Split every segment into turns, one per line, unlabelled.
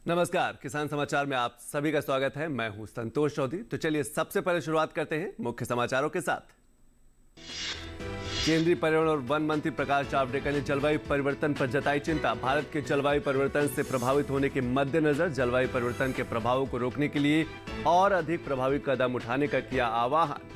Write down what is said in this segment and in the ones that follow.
नमस्कार, किसान समाचार में आप सभी का स्वागत है। मैं हूं संतोष चौधरी। तो चलिए सबसे पहले शुरुआत करते हैं मुख्य समाचारों के साथ। केंद्रीय पर्यावरण और वन मंत्री प्रकाश जावड़ेकर ने जलवायु परिवर्तन पर जताई चिंता। भारत के जलवायु परिवर्तन से प्रभावित होने के मद्देनजर जलवायु परिवर्तन के प्रभावों को रोकने के लिए और अधिक प्रभावी कदम उठाने का किया आह्वान।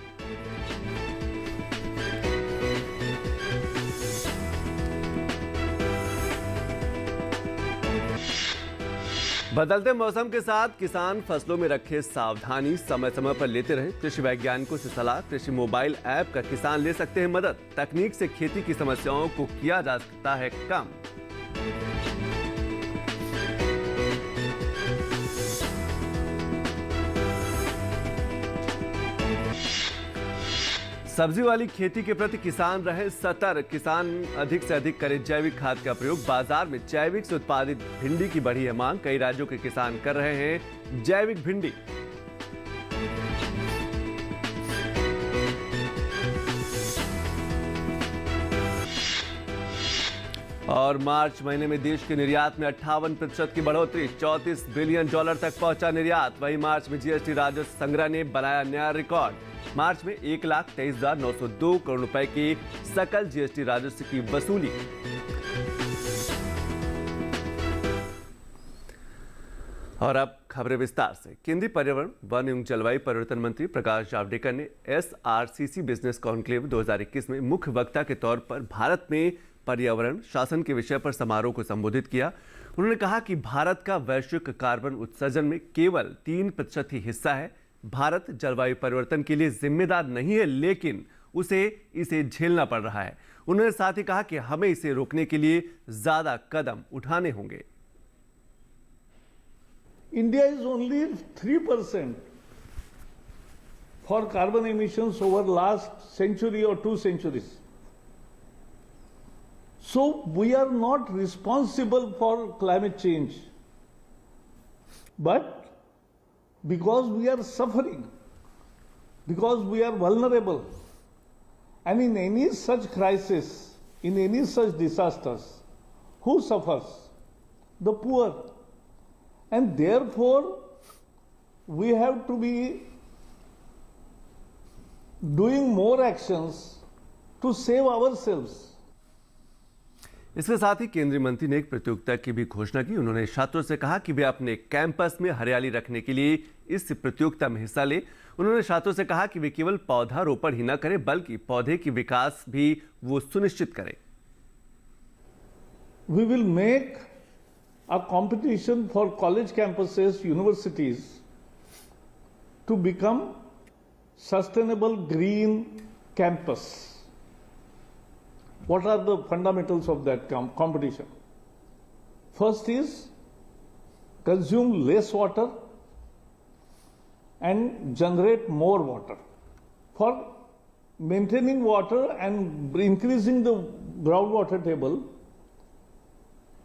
बदलते मौसम के साथ किसान फसलों में रखे सावधानी समय समय पर लेते रहे। कृषि वैज्ञानिकों से सलाह। कृषि मोबाइल ऐप का किसान ले सकते हैं मदद। तकनीक से खेती की समस्याओं को किया जा सकता है कम। सब्जी वाली खेती के प्रति किसान रहे सतर्क। किसान अधिक से अधिक करें जैविक खाद का प्रयोग। बाजार में जैविक से उत्पादित भिंडी की बढ़ी है मांग। कई राज्यों के किसान कर रहे हैं जैविक भिंडी। और मार्च महीने में देश के निर्यात में 58% की बढ़ोतरी। $34 बिलियन तक पहुंचा निर्यात। वहीं मार्च में जीएसटी राजस्व संग्रह ने बनाया नया रिकॉर्ड। मार्च में 1,23,902 करोड़ रुपए की सकल जीएसटी राजस्व की वसूली। और अब खबरें विस्तार से। केंद्रीय पर्यावरण, वन एवं जलवायु परिवर्तन मंत्री प्रकाश जावड़ेकर ने SRCC बिजनेस कॉन्क्लेव 2021 में मुख्य वक्ता के तौर पर भारत में पर्यावरण शासन के विषय पर समारोह को संबोधित किया। उन्होंने कहा कि भारत का वैश्विक कार्बन उत्सर्जन में केवल 3% ही हिस्सा है। भारत जलवायु परिवर्तन के लिए जिम्मेदार नहीं है, लेकिन इसे झेलना पड़ रहा है। उन्होंने साथ ही कहा कि हमें इसे रोकने के लिए ज्यादा कदम उठाने होंगे।
India is only 3% for carbon emissions over last century or 2 centuries. So we are not responsible for climate change. But because we are suffering, because we are vulnerable, and in any such crisis, in any such disasters, who suffers? The poor. And therefore, we have to be doing more actions to save ourselves.
इसके साथ ही केंद्रीय मंत्री ने एक प्रतियोगिता की भी घोषणा की। उन्होंने छात्रों से कहा कि वे अपने कैंपस में हरियाली रखने के लिए इस प्रतियोगिता में हिस्सा लें। उन्होंने छात्रों से कहा कि वे केवल पौधारोपण ही न करें, बल्कि पौधे की विकास भी वो सुनिश्चित करें।
We will make a competition for college campuses, universities to become sustainable green campus. What are the fundamentals of that competition? First is consume less water and generate more water. For maintaining water and increasing the groundwater table,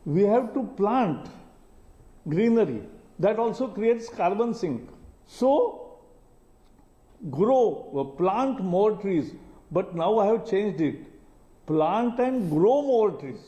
we have to plant greenery. That also creates carbon sink. So plant more trees. But now I have changed it. Plant and grow more trees.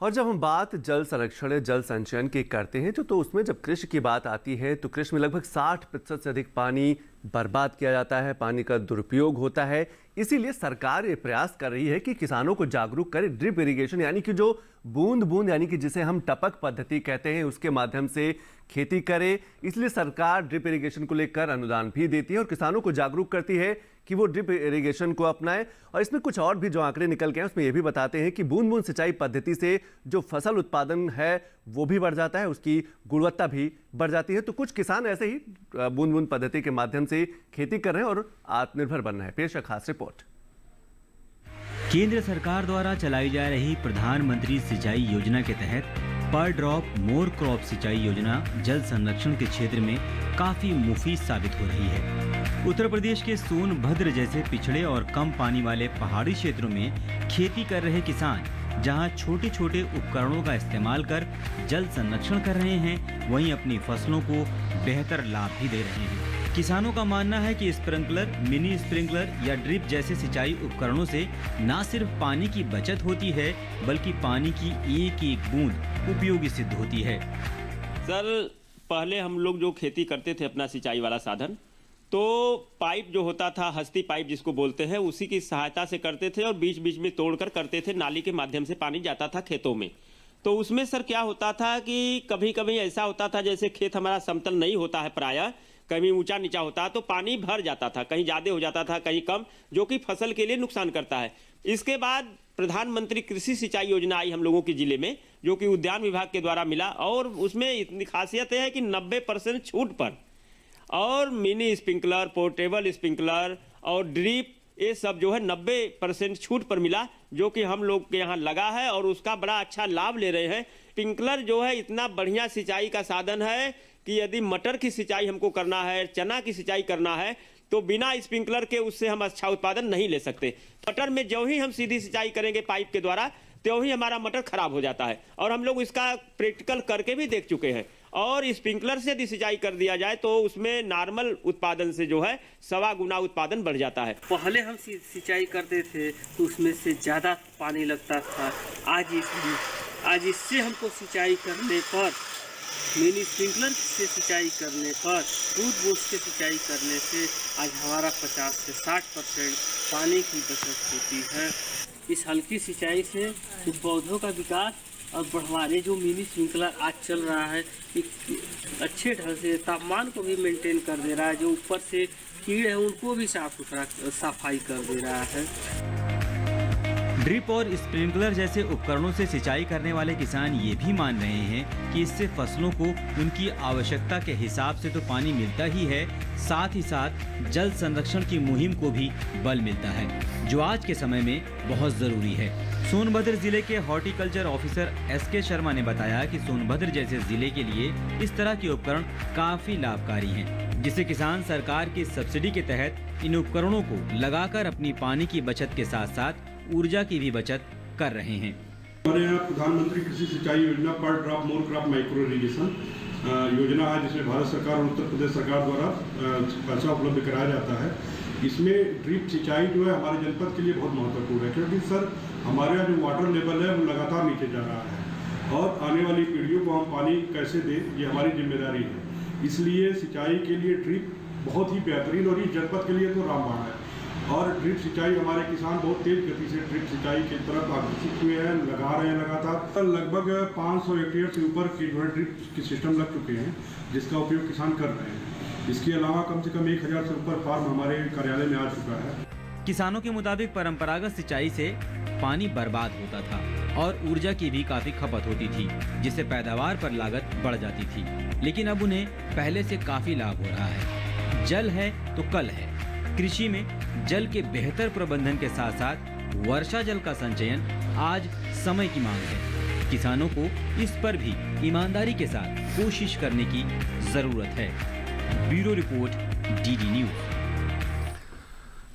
और जब हम बात जल संरक्षण या जल संचयन की करते हैं तो उसमें जब कृषि की बात आती है तो कृषि में लगभग 60% से अधिक पानी बर्बाद किया जाता है, पानी का दुरुपयोग होता है। इसीलिए सरकार ये प्रयास कर रही है कि किसानों को जागरूक करे। ड्रिप इरिगेशन यानी कि जो बूंद बूंद यानी कि जिसे हम टपक पद्धति कहते हैं, उसके माध्यम से खेती करे। इसलिए सरकार ड्रिप इरिगेशन को लेकर अनुदान भी देती है और किसानों को जागरूक करती है कि वो ड्रिप इरिगेशन को अपनाएं। और इसमें कुछ और भी जो आंकड़े निकल के हैं उसमें ये भी बताते हैं कि बूंद बूंद सिंचाई पद्धति से जो फसल उत्पादन है वो भी बढ़ जाता है, उसकी गुणवत्ता भी बढ़ जाती है। तो कुछ किसान ऐसे ही बूंद बूंद पद्धति के माध्यम से खेती कर रहे हैं और आत्मनिर्भर बन रहे हैं। पेश है खास रिपोर्ट।
केंद्र सरकार द्वारा चलाई जा रही प्रधानमंत्री सिंचाई योजना के तहत पर ड्रॉप मोर क्रॉप सिंचाई योजना जल संरक्षण के क्षेत्र में काफी मुफीद साबित हो रही है। उत्तर प्रदेश के सोनभद्र जैसे पिछड़े और कम पानी वाले पहाड़ी क्षेत्रों में खेती कर रहे किसान जहां छोटे छोटे उपकरणों का इस्तेमाल कर जल संरक्षण कर रहे हैं, वहीं अपनी फसलों को बेहतर लाभ भी दे रहे हैं। किसानों का मानना है कि स्प्रिंकलर, मिनी स्प्रिंकलर या ड्रिप जैसे सिंचाई उपकरणों से न सिर्फ पानी की बचत होती है बल्कि पानी की एक एक बूंद उपयोगी सिद्ध होती है।
सर, पहले हम लोग जो खेती करते थे अपना सिंचाई वाला साधन, तो पाइप जो होता था, हस्ती पाइप जिसको बोलते हैं, उसी की सहायता से करते थे और बीच बीच में तोड़कर करते थे। नाली के माध्यम से पानी जाता था खेतों में। तो उसमें सर क्या होता था कि कभी कभी ऐसा होता था जैसे खेत हमारा समतल नहीं होता है, प्रायः कहीं ऊंचा नीचा होता है तो पानी भर जाता था, कहीं ज़्यादा हो जाता था, कहीं कम, जो कि फसल के लिए नुकसान करता है। इसके बाद प्रधानमंत्री कृषि सिंचाई योजना आई हम लोगों के ज़िले में, जो कि उद्यान विभाग के द्वारा मिला, और उसमें इतनी खासियत है कि 90% छूट पर और मिनी स्प्रिंकलर, पोर्टेबल स्प्रिंकलर और ड्रिप, ये सब जो है 90% छूट पर मिला, जो कि हम लोग के यहाँ लगा है और उसका बड़ा अच्छा लाभ ले रहे हैं। स्प्रिंकलर जो है इतना बढ़िया सिंचाई का साधन है कि यदि मटर की सिंचाई हमको करना है, चना की सिंचाई करना है, तो बिना स्प्रिंकलर के उससे हम अच्छा उत्पादन नहीं ले सकते। मटर में जो ही हम सीधी सिंचाई करेंगे पाइप के द्वारा, त्यों ही हमारा मटर खराब हो जाता है, और हम लोग इसका प्रैक्टिकल करके भी देख चुके हैं। और स्प्रिंकलर से यदि सिंचाई कर दिया जाए तो उसमें नॉर्मल उत्पादन से जो है 1.25 गुना उत्पादन बढ़ जाता है।
पहले हम सिंचाई करते थे तो उसमें से ज़्यादा पानी लगता था। आज इससे हमको सिंचाई करने पर, मिनी स्प्रिंकलर से सिंचाई करने पर, दूध बूंद से सिंचाई करने से आज हमारा 50 से 60% पानी की बचत होती है। इस हल्की सिंचाई से पौधों का विकास और हमारे जो मिनी स्प्रिंकलर आज चल रहा है, अच्छे ढंग से तापमान को भी मेंटेन कर दे रहा है, जो ऊपर से कीड़े हैं उनको भी साफ सुथरा सफाई कर दे रहा है।
ड्रिप और स्प्रिंकलर जैसे उपकरणों से सिंचाई करने वाले किसान ये भी मान रहे हैं कि इससे फसलों को उनकी आवश्यकता के हिसाब से तो पानी मिलता ही है, साथ ही साथ जल संरक्षण की मुहिम को भी बल मिलता है, जो आज के समय में बहुत जरूरी है। सोनभद्र जिले के हॉर्टिकल्चर ऑफिसर SK शर्मा ने बताया कि सोनभद्र जैसे जिले के लिए इस तरह के उपकरण काफी लाभकारी हैं, जिससे किसान सरकार की सब्सिडी के तहत इन उपकरणों को लगाकर अपनी पानी की बचत के साथ साथ ऊर्जा की भी बचत कर रहे हैं।
हमारे यहाँ प्रधानमंत्री कृषि सिंचाई योजना पर drop more crop micro irrigation योजना है, जिसमें भारत सरकार और उत्तर प्रदेश सरकार द्वारा पैसा उपलब्ध कराया जाता है। इसमें ड्रिप सिंचाई जो है हमारे जनपद के लिए बहुत महत्वपूर्ण है, क्योंकि सर हमारे यहाँ जो वाटर लेवल है वो लगातार नीचे जा रहा है और आने वाली पीढ़ियों को हम पानी कैसे दें, ये हमारी जिम्मेदारी है। इसलिए सिंचाई के लिए ड्रिप बहुत ही बेहतरीन और इस जनपद के लिए तो रामबाण है। और ड्रिप सिंचाई हमारे किसान बहुत तेज गति से ड्रिप सिंचाई की तरफ आकर्षित हुए हैं, लगा रहे हैं लगातार। लगभग 500 हेक्टेयर से ऊपर की जो है ड्रिप के सिस्टम लग चुके हैं, जिसका उपयोग किसान कर रहे हैं। इसके अलावा कम से कम 1000 से ऊपर फार्म हमारे कार्यालय में आ चुका है।
किसानों के मुताबिक परंपरागत सिंचाई से पानी बर्बाद होता था और ऊर्जा की भी काफी खपत होती थी, जिससे पैदावार पर लागत बढ़ जाती थी, लेकिन अब उन्हें पहले से काफी लाभ हो रहा है। जल है तो कल है। कृषि में जल के बेहतर प्रबंधन के साथ साथ वर्षा जल का संचयन आज समय की मांग है। किसानों को इस पर भी ईमानदारी के साथ कोशिश करने की जरूरत है। Bureau report, DD news.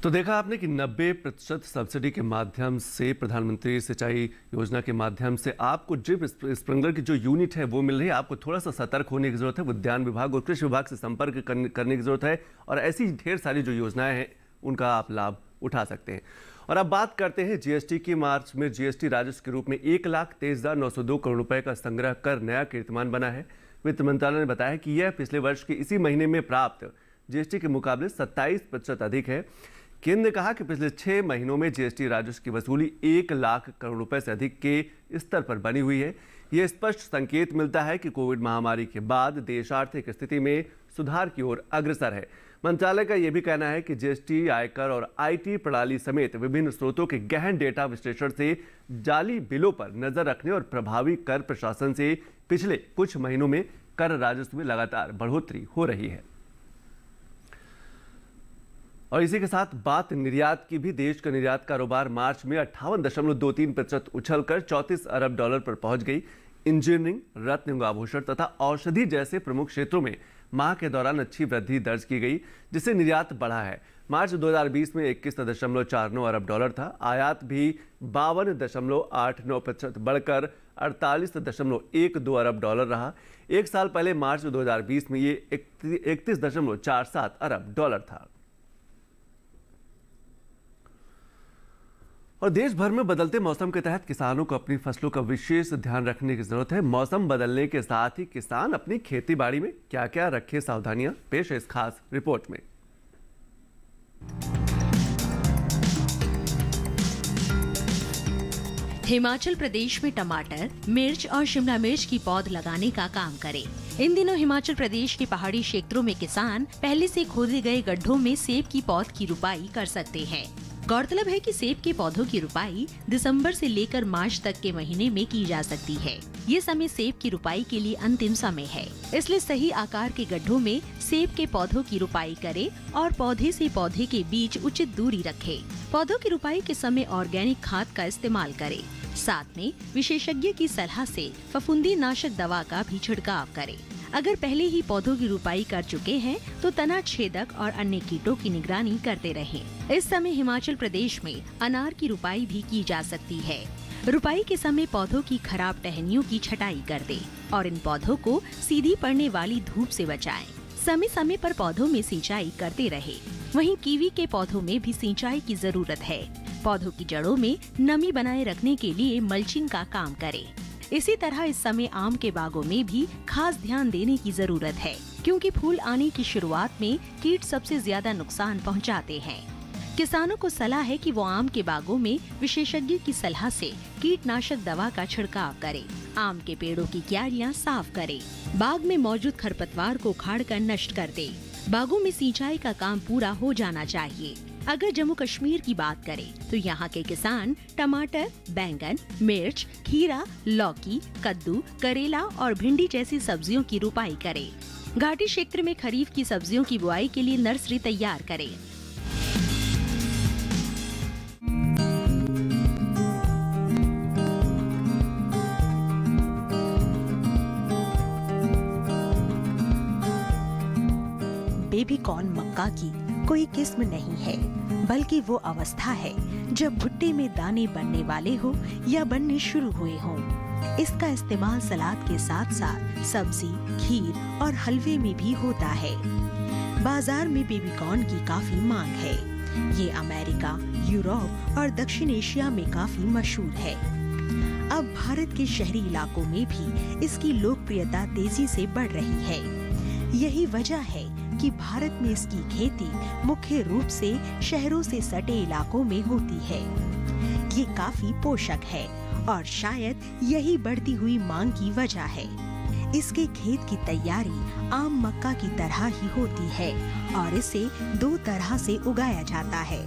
तो देखा आपने कि 90% सब्सिडी के माध्यम से, प्रधानमंत्री सिंचाई योजना के माध्यम से आपको ड्रिप स्प्रिंकलर की जो यूनिट है वो मिल रही है। आपको थोड़ा सा सतर्क होने की जरूरत है, उद्यान विभाग और कृषि विभाग से संपर्क करने की जरूरत है, और ऐसी ढेर सारी जो योजनाएं हैं उनका आप लाभ उठा सकते हैं। और अब बात करते हैं GST की। मार्च में GST राजस्व के रूप में 1,23,902 करोड़ रुपए का संग्रह कर नया कीर्तिमान बना है। वित्त मंत्रालय ने बताया कि यह पिछले वर्ष के इसी महीने में प्राप्त GST के मुकाबले 27% अधिक है। केंद्र ने कहा कि पिछले 6 महीनों में GST राजस्व की वसूली 1 लाख करोड़ रुपए से अधिक के स्तर पर बनी हुई है। यह स्पष्ट संकेत मिलता है कि कोविड महामारी के बाद देश आर्थिक स्थिति में सुधार की ओर अग्रसर है। मंत्रालय का यह भी कहना है कि GST, आयकर और IT प्रणाली समेत विभिन्न स्रोतों के गहन डेटा विश्लेषण से जाली बिलों पर नजर रखने और प्रभावी कर प्रशासन से पिछले कुछ महीनों में कर राजस्व में लगातार बढ़ोतरी हो रही है। और इसी के साथ बात निर्यात की भी। देश का निर्यात कारोबार मार्च में 58.23% उछलकर 34 अरब डॉलर पर पहुंच गई। इंजीनियरिंग, रत्न आभूषण तथा औषधि जैसे प्रमुख क्षेत्रों में माह के दौरान अच्छी वृद्धि दर्ज की गई, जिससे निर्यात बढ़ा है। मार्च 2020 में 21.49 अरब डॉलर था। आयात भी 52.89% बढ़कर 48.12 अरब डॉलर रहा। एक साल पहले मार्च 2020 में ये 31.47 अरब डॉलर था। और देश भर में बदलते मौसम के तहत किसानों को अपनी फसलों का विशेष ध्यान रखने की जरूरत है। मौसम बदलने के साथ ही किसान अपनी खेती बाड़ी में क्या क्या रखे सावधानियां, पेश है इस खास रिपोर्ट में।
हिमाचल प्रदेश में टमाटर, मिर्च और शिमला मिर्च की पौध लगाने का काम करें। इन दिनों हिमाचल प्रदेश के पहाड़ी क्षेत्रों में किसान पहले से खोदे गए गड्ढों में सेब की पौध की रुपाई कर सकते हैं। गौरतलब है कि सेब के पौधों की रुपाई दिसंबर से लेकर मार्च तक के महीने में की जा सकती है। ये समय सेब की रुपाई के लिए अंतिम समय है, इसलिए सही आकार के गड्ढों में सेब के पौधों की रुपाई करें और पौधे से पौधे के बीच उचित दूरी रखें। पौधों की रुपाई के समय ऑर्गेनिक खाद का इस्तेमाल करें। साथ में विशेषज्ञ की सलाह से फफूंदी नाशक दवा का भी छिड़काव करें। अगर पहले ही पौधों की रुपाई कर चुके हैं तो तना छेदक और अन्य कीटों की निगरानी करते रहें। इस समय हिमाचल प्रदेश में अनार की रुपाई भी की जा सकती है। रुपाई के समय पौधों की खराब टहनियों की छटाई कर दें और इन पौधों को सीधी पड़ने वाली धूप से बचाएं। समय समय पर पौधों में सिंचाई करते रहे। वहीं कीवी के पौधों में भी सिंचाई की जरूरत है। पौधों की जड़ों में नमी बनाए रखने के लिए मल्चिंग का काम करें। इसी तरह इस समय आम के बागों में भी खास ध्यान देने की जरूरत है, क्योंकि फूल आने की शुरुआत में कीट सबसे ज्यादा नुकसान पहुंचाते हैं। किसानों को सलाह है कि वो आम के बागों में विशेषज्ञ की सलाह से कीटनाशक दवा का छिड़काव करें। आम के पेड़ों की क्यारियां साफ करें। बाग में मौजूद खरपतवार को उखाड़कर नष्ट कर दें। बागों में सिंचाई का काम पूरा हो जाना चाहिए। अगर जम्मू कश्मीर की बात करें तो यहाँ के किसान टमाटर, बैंगन, मिर्च, खीरा, लौकी, कद्दू, करेला और भिंडी जैसी सब्जियों की रुपाई करें। घाटी क्षेत्र में खरीफ की सब्जियों की बुआई के लिए नर्सरी तैयार करें।
बेबी कॉर्न मक्का की कोई किस्म नहीं है, बल्कि वो अवस्था है जब भुट्टे में दाने बनने वाले हो या बनने शुरू हुए हों। इसका इस्तेमाल सलाद के साथ साथ सब्जी, खीर और हलवे में भी होता है। बाजार में बेबी कॉर्न की काफी मांग है। ये अमेरिका, यूरोप और दक्षिण एशिया में काफी मशहूर है। अब भारत के शहरी इलाकों में भी इसकी लोकप्रियता तेजी से बढ़ रही है। यही वजह है कि भारत में इसकी खेती मुख्य रूप से शहरों से सटे इलाकों में होती है। ये काफी पोषक है और शायद यही बढ़ती हुई मांग की वजह है। इसके खेत की तैयारी आम मक्का की तरह ही होती है और इसे दो तरह से उगाया जाता है।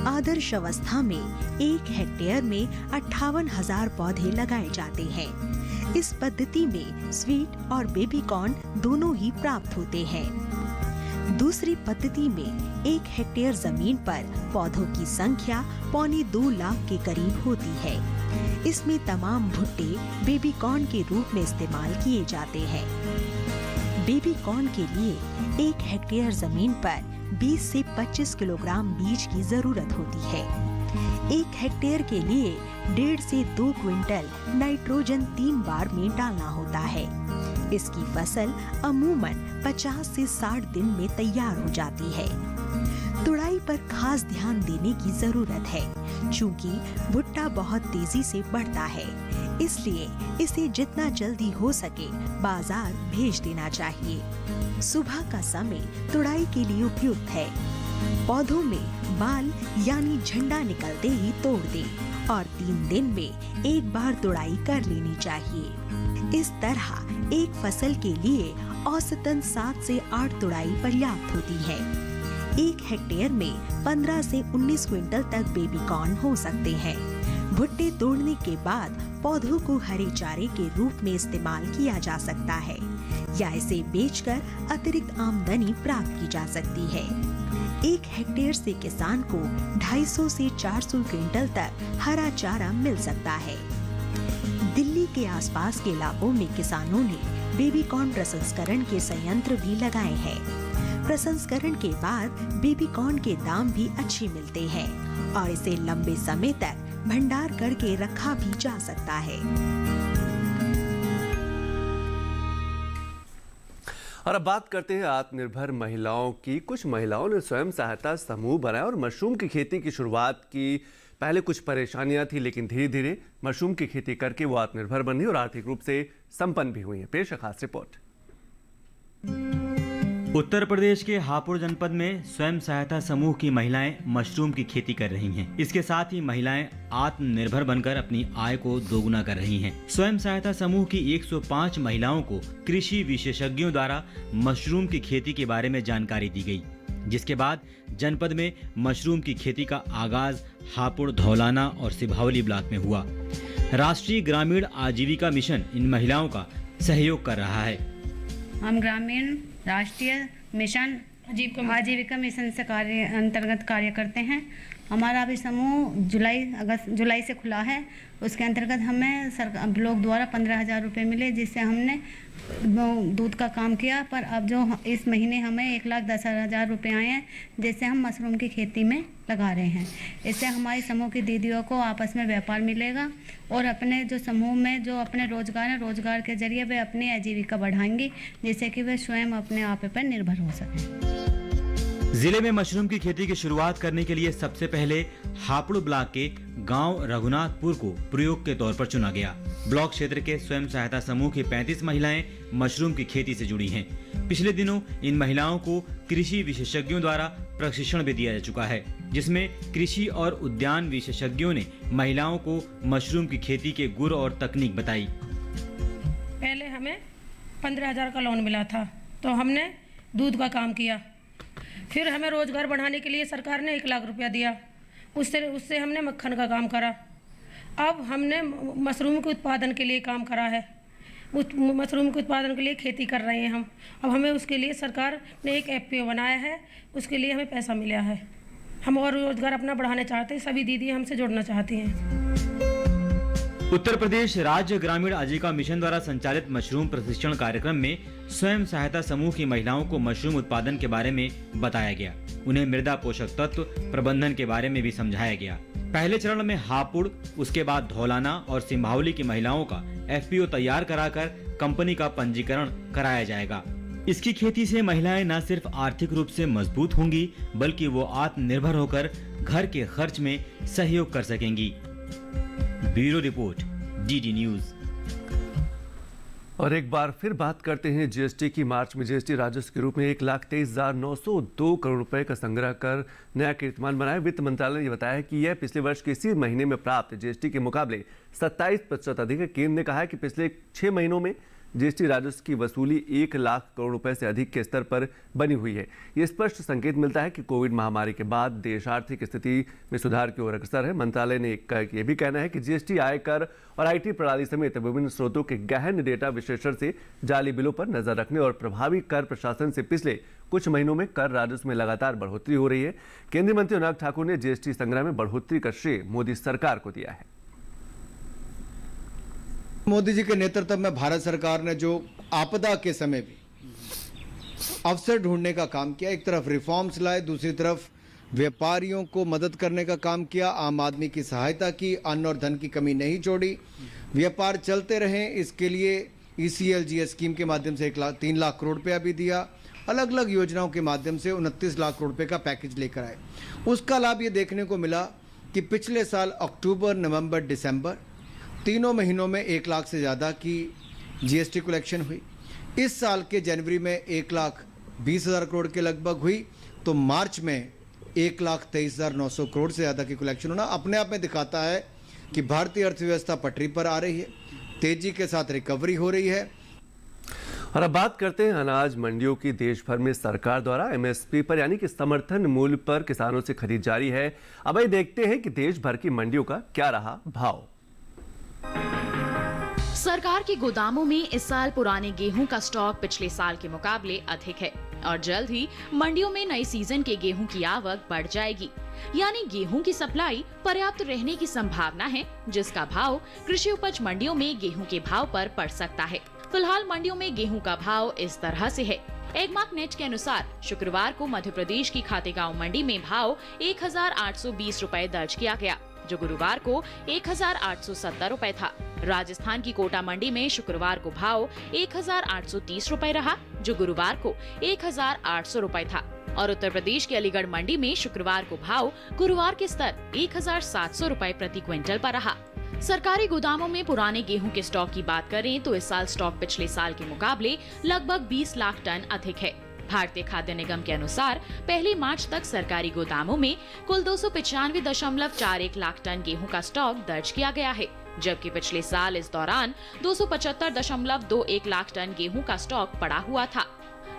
आदर्श अवस्था में 1 हेक्टेयर में 58,000 पौधे लगाए जाते हैं। इस पद्धति में स्वीट और बेबी कॉर्न दोनों ही प्राप्त होते हैं। दूसरी पद्धति में 1 हेक्टेयर जमीन पर पौधों की संख्या 2.25 लाख के करीब होती है। इसमें तमाम भुट्टे बेबी कॉर्न के रूप में इस्तेमाल किए जाते हैं। बेबी कॉर्न के लिए 1 हेक्टेयर जमीन पर 20 से 25 किलोग्राम बीज की जरूरत होती है। 1 हेक्टेयर के लिए 1.5 से 2 क्विंटल नाइट्रोजन 3 बार में डालना होता है। इसकी फसल अमूमन 50 से 60 दिन में तैयार हो जाती है। तुड़ाई पर खास ध्यान देने की जरूरत है, क्योंकि भुट्टा बहुत तेजी से बढ़ता है, इसलिए इसे जितना जल्दी हो सके बाजार भेज देना चाहिए। सुबह का समय तुड़ाई के लिए उपयुक्त है। पौधों में बाल यानी झंडा निकलते ही तोड़ दें और 3 दिन में एक बार तुड़ाई कर लेनी चाहिए। इस तरह एक फसल के लिए औसतन 7 से 8 तुड़ाई पर्याप्त होती है। 1 हेक्टेयर में 15 से 19 क्विंटल तक बेबी कॉर्न हो सकते हैं। भुट्टे तोड़ने के बाद पौधों को हरे चारे के रूप में इस्तेमाल किया जा सकता है या इसे बेचकर अतिरिक्त आमदनी प्राप्त की जा सकती है। 1 हेक्टेयर से किसान को 250 से 400 क्विंटल तक हरा चारा मिल सकता है। दिल्ली के आसपास के इलाकों में किसानों ने बेबी कॉर्न प्रसंस्करण के संयंत्र भी लगाए हैं। प्रसंस्करण के बाद बेबी कॉर्न के दाम भी अच्छे मिलते हैं और इसे लंबे समय तक भंडार करके रखा भी जा सकता है।
और अब बात करते हैं आत्मनिर्भर महिलाओं की। कुछ महिलाओं ने स्वयं सहायता समूह बनाया और मशरूम की खेती की शुरुआत की। पहले कुछ परेशानियां थी, लेकिन धीरे धीरे मशरूम की खेती करके वो आत्मनिर्भर बनी और आर्थिक रूप से संपन्न भी हुई है। पेश है खास रिपोर्ट।
उत्तर प्रदेश के हापुड़ जनपद में स्वयं सहायता समूह की महिलाएं मशरूम की खेती कर रही हैं। इसके साथ ही महिलाएं आत्मनिर्भर बनकर अपनी आय को दोगुना कर रही हैं। स्वयं सहायता समूह की 105 महिलाओं को कृषि विशेषज्ञों द्वारा मशरूम की खेती के बारे में जानकारी दी गई, जिसके बाद जनपद में मशरूम की खेती का आगाज हापुड़, धौलाना और सिभावली ब्लॉक में हुआ। राष्ट्रीय ग्रामीण आजीविका मिशन इन महिलाओं का सहयोग कर रहा है।
हम ग्रामीण राष्ट्रीय मिशन आजीविका मिशन से अंतर्गत कार्य करते हैं। हमारा अभी समूह जुलाई से खुला है। उसके अंतर्गत हमें सरकार ब्लॉक द्वारा 15,000 रुपये मिले, जिससे हमने दूध का काम किया। पर अब जो इस महीने हमें 1,10,000 रुपये आए हैं, जिससे हम मशरूम की खेती में लगा रहे हैं। इससे हमारी समूह की दीदियों को आपस में व्यापार मिलेगा और अपने जो समूह में जो अपने रोजगार है, रोजगार के जरिए वे अपनी आजीविका बढ़ाएंगी, जिससे कि वे स्वयं अपने आप पर निर्भर हो सकें।
जिले में मशरूम की खेती की शुरुआत करने के लिए सबसे पहले हापुड़ ब्लॉक के गांव रघुनाथपुर को प्रयोग के तौर पर चुना गया। ब्लॉक क्षेत्र के स्वयं सहायता समूह की 35 महिलाएं मशरूम की खेती से जुड़ी हैं। पिछले दिनों इन महिलाओं को कृषि विशेषज्ञों द्वारा प्रशिक्षण भी दिया जा चुका है, जिसमें कृषि और उद्यान विशेषज्ञों ने महिलाओं को मशरूम की खेती के गुर और तकनीक बताई।
पहले हमें 15,000 का लोन मिला था, तो हमने दूध का काम किया। फिर हमें रोजगार बढ़ाने के लिए सरकार ने 1 लाख रुपया दिया। उससे हमने मक्खन का काम करा। अब हमने मशरूम के उत्पादन के लिए काम करा है। मशरूम के उत्पादन के लिए खेती कर रहे हैं हम। अब हमें उसके लिए सरकार ने एक FPO बनाया है, उसके लिए हमें पैसा मिला है। हम और रोजगार अपना बढ़ाना चाहते हैं। सभी दीदी हमसे जुड़ना चाहती हैं।
उत्तर प्रदेश राज्य ग्रामीण आजीविका मिशन द्वारा संचालित मशरूम प्रशिक्षण कार्यक्रम में स्वयं सहायता समूह की महिलाओं को मशरूम उत्पादन के बारे में बताया गया। उन्हें मृदा पोषक तत्व प्रबंधन के बारे में भी समझाया गया। पहले चरण में हापुड़, उसके बाद धौलाना और सिंभावली की महिलाओं का FPO तैयार कराकर कंपनी का पंजीकरण कराया जाएगा। इसकी खेती से महिलाएं न सिर्फ आर्थिक रूप से मजबूत होंगी, बल्कि वो आत्मनिर्भर होकर घर के खर्च में सहयोग कर सकेंगी। Bureau report, DD news.
और एक बार फिर बात करते हैं GST की। मार्च में GST राजस्व के रूप में 1,23,902 करोड़ रुपए का संग्रह कर नया कीर्तिमान बनाया। वित्त मंत्रालय ने बताया कि यह पिछले वर्ष के इसी महीने में प्राप्त GST के मुकाबले 27% अधिक है। केंद्र ने कहा है कि पिछले 6 महीनों में GST राजस्व की वसूली 1 लाख करोड़ रुपए से अधिक के स्तर पर बनी हुई है। ये स्पष्ट संकेत मिलता है कि कोविड महामारी के बाद देश आर्थिक स्थिति में सुधार की ओर अग्रसर है। मंत्रालय ने ये भी कहना है कि GST, आयकर और IT प्रणाली समेत विभिन्न स्रोतों के गहन डेटा विश्लेषण से जाली बिलों पर नजर रखने और प्रभावी कर प्रशासन से पिछले कुछ महीनों में कर राजस्व में लगातार बढ़ोतरी हो रही है। केंद्रीय मंत्री अनुराग ठाकुर ने GST संग्रह में बढ़ोतरी का श्रेय मोदी सरकार को दिया है।
मोदी जी के नेतृत्व में भारत सरकार ने जो आपदा के समय भी अवसर ढूंढने का काम किया, एक तरफ रिफॉर्म्स लाए, दूसरी तरफ व्यापारियों को मदद करने का काम किया, आम आदमी की सहायता की, अन्न और धन की कमी नहीं छोड़ी, व्यापार चलते रहे, इसके लिए ECLGS स्कीम के माध्यम से 3 लाख करोड़ रुपया भी दिया। अलग अलग योजनाओं के माध्यम से 29 लाख करोड़ रुपये का पैकेज लेकर आए। उसका लाभ ये देखने को मिला कि पिछले साल अक्टूबर, नवंबर, दिसंबर तीनों महीनों में 1 लाख से ज़्यादा की GST कलेक्शन हुई। इस साल के जनवरी में 1,20,000 करोड़ के लगभग हुई, तो मार्च में 1,23,900 करोड़ से ज़्यादा की कलेक्शन होना अपने आप में दिखाता है कि भारतीय अर्थव्यवस्था पटरी पर आ रही है, तेजी के साथ रिकवरी हो रही है।
और अब बात करते हैं अनाज मंडियों की। देश भर में सरकार द्वारा MSP पर यानी कि समर्थन मूल्य पर किसानों से खरीद जारी है। अब ये देखते हैं कि देश भर की मंडियों का क्या रहा भाव।
सरकार के गोदामों में इस साल पुराने गेहूं का स्टॉक पिछले साल के मुकाबले अधिक है और जल्द ही मंडियों में नए सीजन के गेहूं की आवक बढ़ जाएगी। यानी गेहूं की सप्लाई पर्याप्त रहने की संभावना है, जिसका भाव कृषि उपज मंडियों में गेहूं के भाव पर पड़ सकता है। फिलहाल मंडियों में गेहूं का भाव इस तरह से है। एगमार्क नेट के अनुसार शुक्रवार को मध्य प्रदेश की खातेगांव मंडी में भाव 1820 रुपए दर्ज किया गया, जो गुरुवार को 1870 रुपए था। राजस्थान की कोटा मंडी में शुक्रवार को भाव 1830 रुपए रहा, जो गुरुवार को 1800 रुपए था। और उत्तर प्रदेश के अलीगढ़ मंडी में शुक्रवार को भाव गुरुवार के स्तर 1700 रुपए प्रति क्विंटल पर रहा। सरकारी गोदामों में पुराने गेहूं के स्टॉक की बात करें तो इस साल स्टॉक पिछले साल के मुकाबले लगभग 20 लाख टन अधिक है। भारतीय खाद्य निगम के अनुसार 1 मार्च तक सरकारी गोदामों में कुल 295.41 लाख टन गेहूं का स्टॉक दर्ज किया गया है, जबकि पिछले साल इस दौरान 275.21 लाख टन गेहूं का स्टॉक पड़ा हुआ था।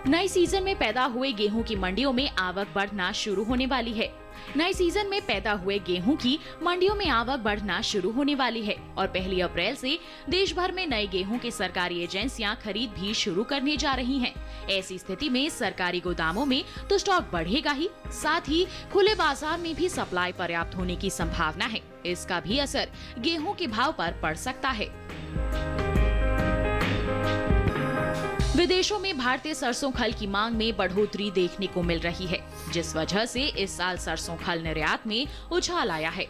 नए सीजन में पैदा हुए गेहूं की मंडियों में आवक बढ़ना शुरू होने वाली है। नए सीजन में पैदा हुए गेहूं की मंडियों में आवक बढ़ना शुरू होने वाली है और 1 अप्रैल से देश भर में नए गेहूं की सरकारी एजेंसियां खरीद भी शुरू करने जा रही हैं। ऐसी स्थिति में सरकारी गोदामों में तो स्टॉक बढ़ेगा ही, साथ ही खुले बाजार में भी सप्लाई पर्याप्त होने की संभावना है। इसका भी असर गेहूं के भाव पर पड़ सकता है। विदेशों में भारतीय सरसों खल की मांग में बढ़ोतरी देखने को मिल रही है, जिस वजह से इस साल सरसों खल निर्यात में उछाल आया है।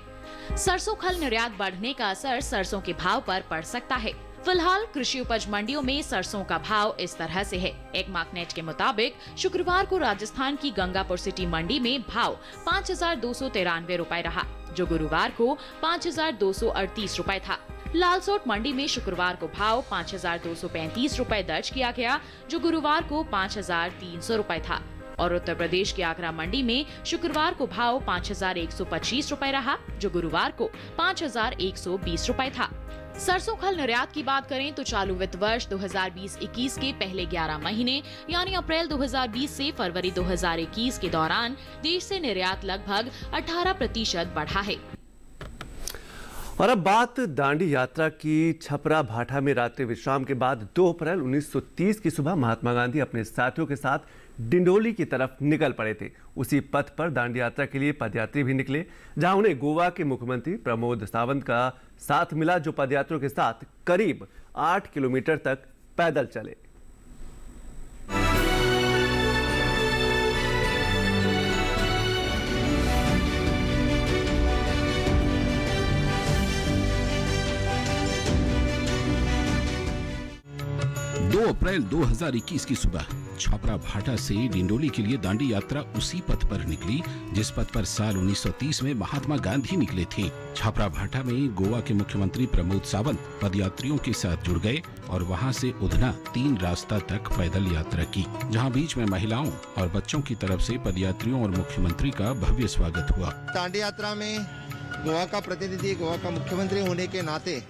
सरसों खल निर्यात बढ़ने का असर सरसों के भाव पर पड़ सकता है। फिलहाल कृषि उपज मंडियों में सरसों का भाव इस तरह से है। एगमार्क नेट के मुताबिक शुक्रवार को राजस्थान की गंगापुर सिटी मंडी में भाव 5293 रुपए रहा, जो गुरुवार को 5238 रुपए था। लालसोट मंडी में शुक्रवार को भाव 5235 रुपए दर्ज किया गया, जो गुरुवार को 5300 रुपए था। और उत्तर प्रदेश की आगरा मंडी में शुक्रवार को भाव 5125 रुपए रहा, जो गुरुवार को 5120 रुपए था। सरसों खल निर्यात की बात करें तो चालू वित्त वर्ष 2020-21 के पहले 11 महीने यानी अप्रैल 2020 से फरवरी 2021 के दौरान देश से निर्यात लगभग 18% बढ़ा है।
और अब बात दांडी यात्रा की। छपरा भाठा में रात्रि विश्राम के बाद 2 अप्रैल 1930 की सुबह महात्मा गांधी अपने साथियों के साथ डिंडोली की तरफ निकल पड़े थे। उसी पथ पर दांडी यात्रा के लिए पदयात्री भी निकले, जहां उन्हें गोवा के मुख्यमंत्री प्रमोद सावंत का साथ मिला, जो पदयात्रियों के साथ करीब 8 किलोमीटर तक पैदल चले।
अप्रैल 2021 की सुबह छपरा भाठा से डिंडोली के लिए दांडी यात्रा उसी पथ पर निकली जिस पथ पर साल 1930 में महात्मा गांधी निकले थे। छपरा भाठा में गोवा के मुख्यमंत्री प्रमोद सावंत पदयात्रियों के साथ जुड़ गए और वहां से उधना 3 रास्ता तक पैदल यात्रा की, जहां बीच में महिलाओं और बच्चों की तरफ से पदयात्रियों और मुख्यमंत्री का भव्य स्वागत हुआ।
दांडी यात्रा में गोवा का प्रतिनिधि, गोवा का मुख्यमंत्री होने के नाते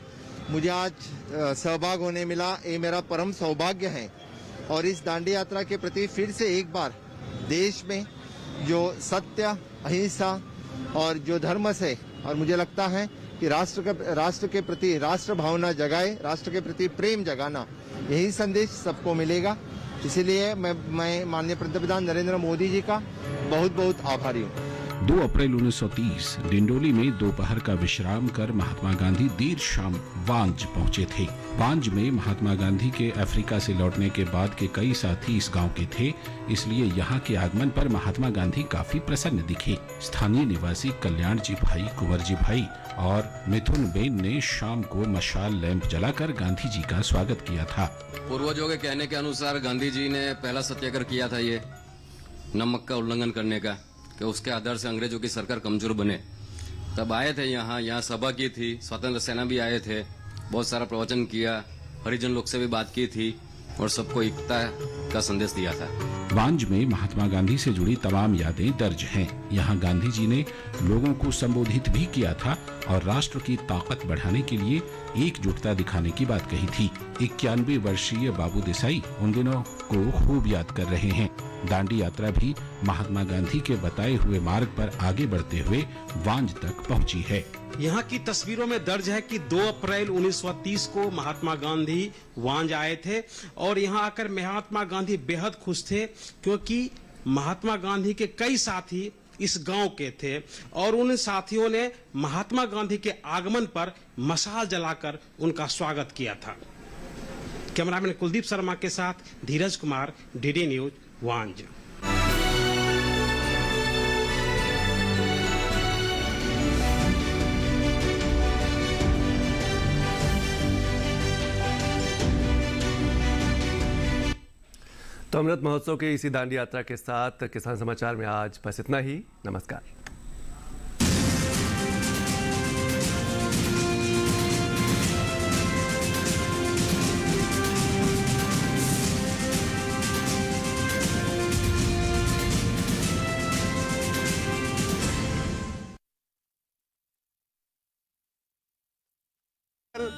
मुझे आज सहभाग होने मिला। ये मेरा परम सौभाग्य है और इस दांडी यात्रा के प्रति फिर से एक बार देश में जो सत्य, अहिंसा और जो धर्म से, और मुझे लगता है कि राष्ट्र के प्रति राष्ट्र भावना जगाए, राष्ट्र के प्रति प्रेम जगाना, यही संदेश सबको मिलेगा। इसीलिए मैं माननीय पंतप्रधान नरेंद्र मोदी जी का बहुत बहुत आभारी हूँ।
2 अप्रैल 1930 डिंडोली में दोपहर का विश्राम कर महात्मा गांधी देर शाम वांज पहुंचे थे। वांज में महात्मा गांधी के अफ्रीका से लौटने के बाद के कई साथी इस गांव के थे, इसलिए यहां के आगमन पर महात्मा गांधी काफी प्रसन्न दिखे। स्थानीय निवासी कल्याण जी भाई, कुंवर जी भाई और मिथुन बेन ने शाम को मशाल लैंप जलाकर गांधी जी का स्वागत किया था।
पूर्वजों के कहने के अनुसार गांधी जी ने पहला सत्याग्रह किया था, ये नमक का उल्लंघन करने का, कि उसके आधार से अंग्रेजों की सरकार कमजोर बने। तब आए थे यहाँ सभा की थी, स्वतंत्र सेना भी आए थे, बहुत सारा प्रवचन किया, हरिजन लोग से भी बात की थी और सबको एकता का संदेश दिया था।
वांज में महात्मा गांधी से जुड़ी तमाम यादें दर्ज हैं। यहाँ गांधी जी ने लोगों को संबोधित भी किया था और राष्ट्र की ताकत बढ़ाने के लिए एकजुटता दिखाने की बात कही थी। 91 वर्षीय बाबू देसाई उन दिनों को खूब याद कर रहे हैं। दांडी यात्रा भी महात्मा गांधी के बताए हुए मार्ग पर आगे बढ़ते हुए वांज तक पहुंची है।
यहाँ की तस्वीरों में दर्ज है कि 2 अप्रैल 1930 को महात्मा गांधी वांज आए थे और यहाँ आकर महात्मा गांधी बेहद खुश थे, क्योंकि महात्मा गांधी के कई साथी इस गांव के थे और उन साथियों ने महात्मा गांधी के आगमन पर मशाल जलाकर उनका स्वागत किया था। कैमरामैन कुलदीप शर्मा के साथ धीरज कुमार, डीडी न्यूज, वांझ।
तो अमृत महोत्सव के इसी दांडी यात्रा के साथ किसान समाचार में आज बस इतना ही। नमस्कार।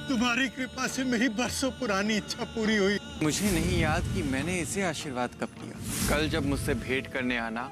तुम्हारी कृपा से मेरी बरसों पुरानी इच्छा पूरी हुई।
मुझे नहीं याद कि मैंने इसे आशीर्वाद कब दिया। कल जब मुझसे भेंट करने आना